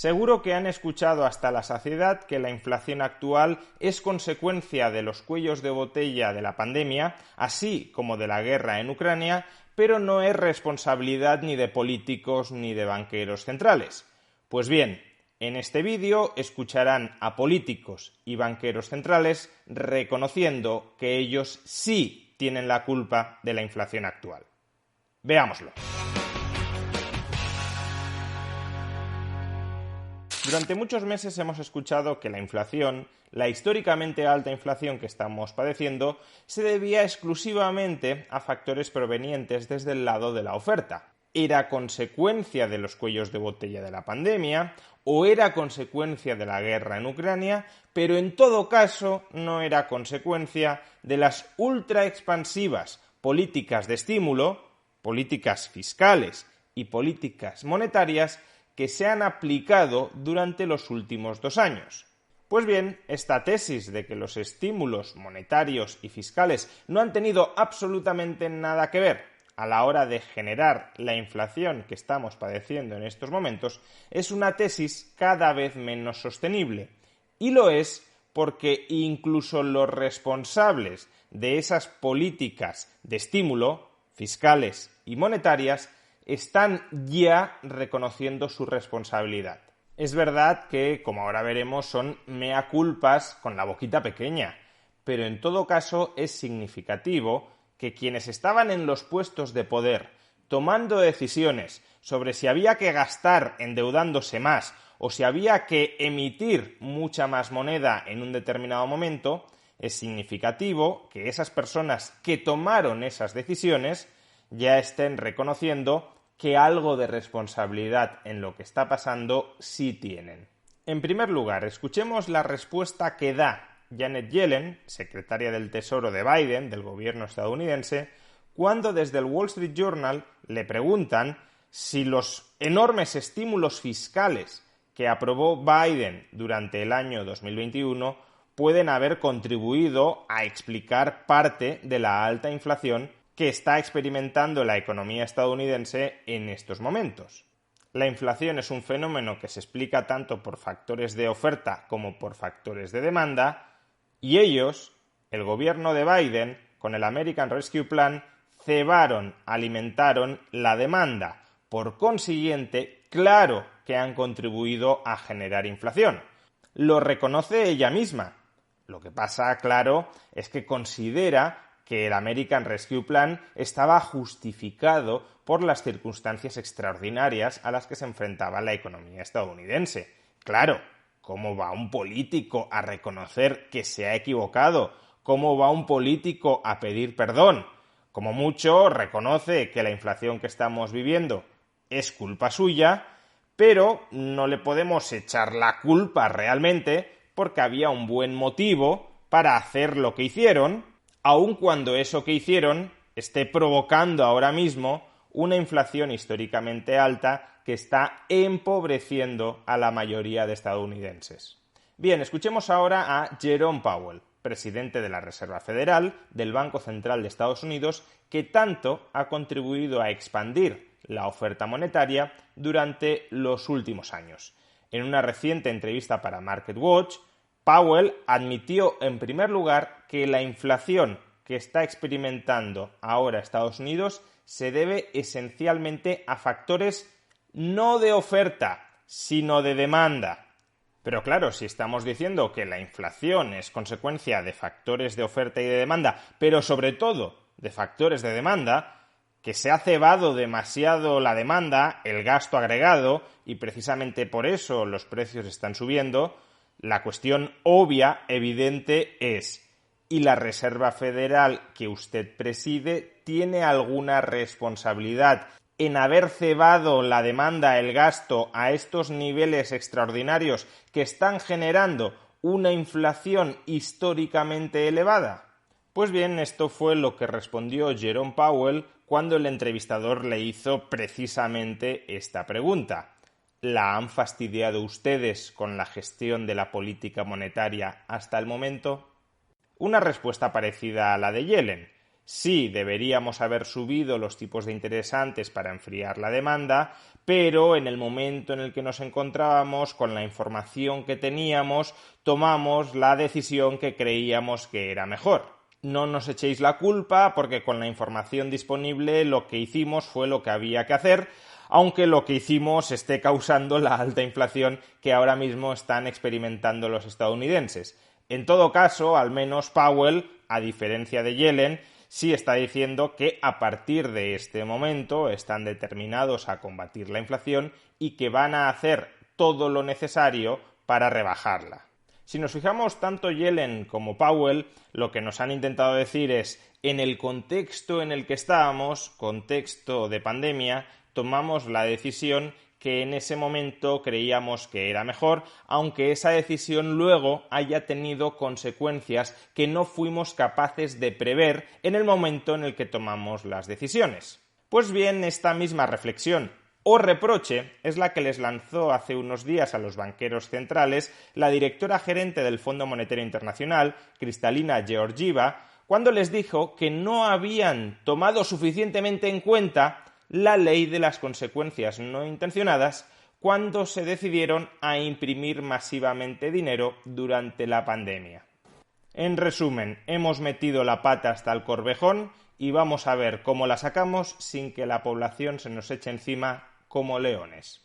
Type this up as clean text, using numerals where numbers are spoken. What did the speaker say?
Seguro que han escuchado hasta la saciedad que la inflación actual es consecuencia de los cuellos de botella de la pandemia, así como de la guerra en Ucrania, pero no es responsabilidad ni de políticos ni de banqueros centrales. Pues bien, en este vídeo escucharán a políticos y banqueros centrales reconociendo que ellos sí tienen la culpa de la inflación actual. Veámoslo. Durante muchos meses hemos escuchado que la inflación, la históricamente alta inflación que estamos padeciendo, se debía exclusivamente a factores provenientes desde el lado de la oferta. ¿Era consecuencia de los cuellos de botella de la pandemia o era consecuencia de la guerra en Ucrania? Pero en todo caso no era consecuencia de las ultra expansivas políticas de estímulo, políticas fiscales y políticas monetarias que se han aplicado durante los últimos 2 años. Pues bien, esta tesis de que los estímulos monetarios y fiscales no han tenido absolutamente nada que ver a la hora de generar la inflación que estamos padeciendo en estos momentos es una tesis cada vez menos sostenible. Y lo es porque incluso los responsables de esas políticas de estímulo, fiscales y monetarias, están ya reconociendo su responsabilidad. Es verdad que, como ahora veremos, son mea culpas con la boquita pequeña, pero en todo caso es significativo que quienes estaban en los puestos de poder tomando decisiones sobre si había que gastar endeudándose más o si había que emitir mucha más moneda en un determinado momento, es significativo que esas personas que tomaron esas decisiones ya estén reconociendo que algo de responsabilidad en lo que está pasando sí tienen. En primer lugar, escuchemos la respuesta que da Janet Yellen, secretaria del Tesoro de Biden, del gobierno estadounidense, cuando desde el Wall Street Journal le preguntan si los enormes estímulos fiscales que aprobó Biden durante el año 2021 pueden haber contribuido a explicar parte de la alta inflación que está experimentando la economía estadounidense en estos momentos. La inflación es un fenómeno que se explica tanto por factores de oferta como por factores de demanda, y ellos, el gobierno de Biden, con el American Rescue Plan, cebaron, alimentaron la demanda. Por consiguiente, claro que han contribuido a generar inflación. Lo reconoce ella misma. Lo que pasa, claro, es que considera que el American Rescue Plan estaba justificado por las circunstancias extraordinarias a las que se enfrentaba la economía estadounidense. Claro, ¿cómo va un político a reconocer que se ha equivocado? ¿Cómo va un político a pedir perdón? Como mucho, reconoce que la inflación que estamos viviendo es culpa suya, pero no le podemos echar la culpa realmente porque había un buen motivo para hacer lo que hicieron, aun cuando eso que hicieron esté provocando ahora mismo una inflación históricamente alta que está empobreciendo a la mayoría de estadounidenses. Bien, escuchemos ahora a Jerome Powell, presidente de la Reserva Federal del Banco Central de Estados Unidos, que tanto ha contribuido a expandir la oferta monetaria durante los últimos años. En una reciente entrevista para MarketWatch, Powell admitió en primer lugar que la inflación que está experimentando ahora Estados Unidos se debe esencialmente a factores no de oferta, sino de demanda. Pero claro, si estamos diciendo que la inflación es consecuencia de factores de oferta y de demanda, pero sobre todo de factores de demanda, que se ha cebado demasiado la demanda, el gasto agregado, y precisamente por eso los precios están subiendo, la cuestión obvia, evidente, es: ¿y la Reserva Federal que usted preside tiene alguna responsabilidad en haber cebado la demanda, el gasto, a estos niveles extraordinarios que están generando una inflación históricamente elevada? Pues bien, esto fue lo que respondió Jerome Powell cuando el entrevistador le hizo precisamente esta pregunta. ¿La han fastidiado ustedes con la gestión de la política monetaria hasta el momento? Una respuesta parecida a la de Yellen. Sí, deberíamos haber subido los tipos de interés antes para enfriar la demanda, pero en el momento en el que nos encontrábamos, con la información que teníamos, tomamos la decisión que creíamos que era mejor. No nos echéis la culpa porque con la información disponible lo que hicimos fue lo que había que hacer, aunque lo que hicimos esté causando la alta inflación que ahora mismo están experimentando los estadounidenses. En todo caso, al menos Powell, a diferencia de Yellen, sí está diciendo que a partir de este momento están determinados a combatir la inflación y que van a hacer todo lo necesario para rebajarla. Si nos fijamos, tanto Yellen como Powell lo que nos han intentado decir es, en el contexto en el que estábamos, contexto de pandemia, tomamos la decisión que en ese momento creíamos que era mejor, aunque esa decisión luego haya tenido consecuencias que no fuimos capaces de prever en el momento en el que tomamos las decisiones. Pues bien, esta misma reflexión o reproche es la que les lanzó hace unos días a los banqueros centrales la directora gerente del Fondo Monetario Internacional, Kristalina Georgieva, cuando les dijo que no habían tomado suficientemente en cuenta la ley de las consecuencias no intencionadas cuando se decidieron a imprimir masivamente dinero durante la pandemia. En resumen, hemos metido la pata hasta el corvejón y vamos a ver cómo la sacamos sin que la población se nos eche encima como leones.